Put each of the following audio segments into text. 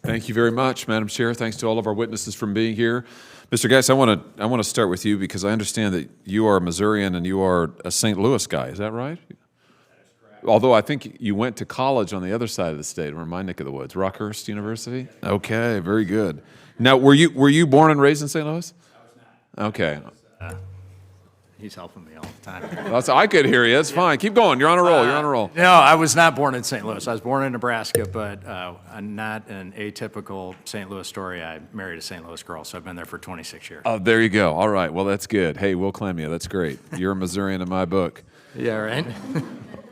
Thank you very much, Madam Chair. Thanks to all of our witnesses for being here. Mr. Geis, I want to start with you because I understand that you are a Missourian and you are a St. Louis guy. Is that right? That is correct. Although I think you went to college on the other side of the state, or in my neck of the woods, Rockhurst University. Okay, very good. Now, were you born and raised in St. Louis? I was not. Okay. He's helping me all the time. I could hear you. It's fine. Keep going. You're on a roll. You're on a roll. No, I was not born in St. Louis. I was born in Nebraska, but I'm not an atypical St. Louis story. I married a St. Louis girl, so I've been there for 26 years. Oh, there you go. All right. Well, that's good. Hey, Will Clemia, that's great. You're a Missourian in my book. Yeah, right?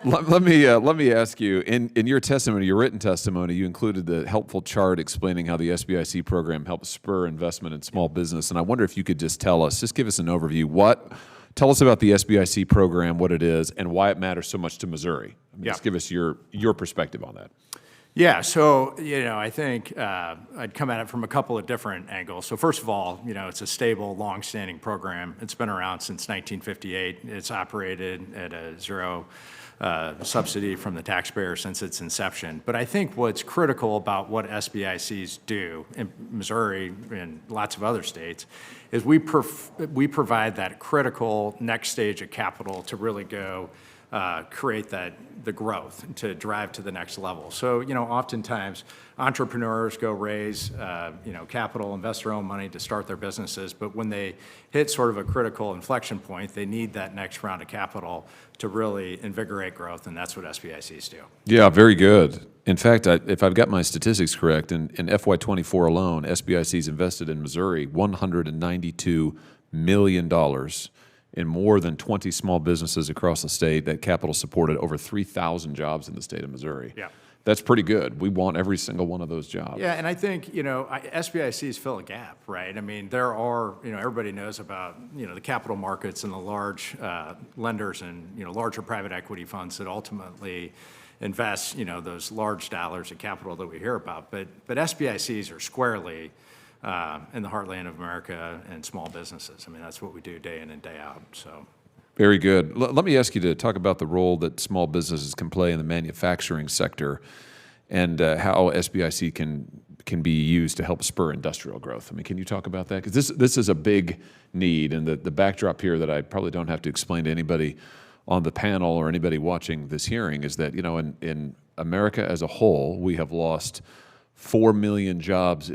Let me ask you, in your testimony, your written testimony, you included the helpful chart explaining how the SBIC program helps spur investment in small business. And I wonder if you could just give us an overview. Tell us about the SBIC program, what it is, and why it matters so much to Missouri. Just give us your perspective on that. Yeah, so, I think I'd come at it from a couple of different angles. So first of all, it's a stable, long-standing program. It's been around since 1958. It's operated at a zero subsidy from the taxpayer since its inception. But I think what's critical about what SBICs do in Missouri and lots of other states is we provide that critical next stage of capital to really go create the growth to drive to the next level. So, oftentimes entrepreneurs go raise, capital, invest their own money to start their businesses, but when they hit sort of a critical inflection point, they need that next round of capital to really invigorate growth, and that's what SBICs do. Yeah, very good. In fact, if I've got my statistics correct, in FY24 alone, SBICs invested in Missouri $192 million in more than 20 small businesses across the state. That capital supported over 3,000 jobs in the state of Missouri. Yeah. That's pretty good. We want every single one of those jobs. Yeah, and I think, SBICs fill a gap, right? I mean, there are, everybody knows about, the capital markets and the large lenders and, larger private equity funds that ultimately invest, those large dollars of capital that we hear about. But SBICs are squarely in the heartland of America and small businesses. I mean, that's what we do day in and day out, so. Very good. Let me ask you to talk about the role that small businesses can play in the manufacturing sector and how SBIC can be used to help spur industrial growth. I mean, can you talk about that? Because this is a big need, and the backdrop here that I probably don't have to explain to anybody on the panel or anybody watching this hearing is that, in America as a whole, we have lost 4 million jobs,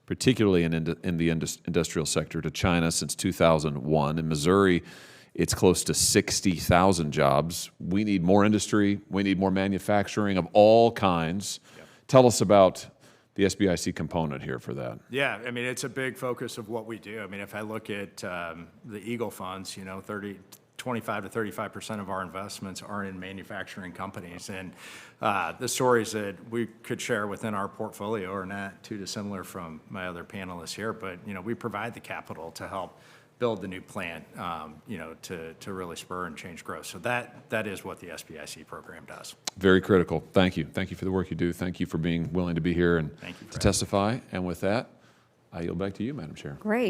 particularly in the industrial sector, to China since 2001. In Missouri, it's close to 60,000 jobs. We need more industry. We need more manufacturing of all kinds. Yep. Tell us about the SBIC component here for that. Yeah, I mean, it's a big focus of what we do. I mean, if I look at the Eagle funds, 25 to 35% of our investments are in manufacturing companies. And the stories that we could share within our portfolio are not too dissimilar from my other panelists here, but, we provide the capital to help build the new plant, to really spur and change growth. So that is what the SBIC program does. Very critical. Thank you. Thank you for the work you do. Thank you for being willing to be here and to testify. And with that, I yield back to you, Madam Chair. Great.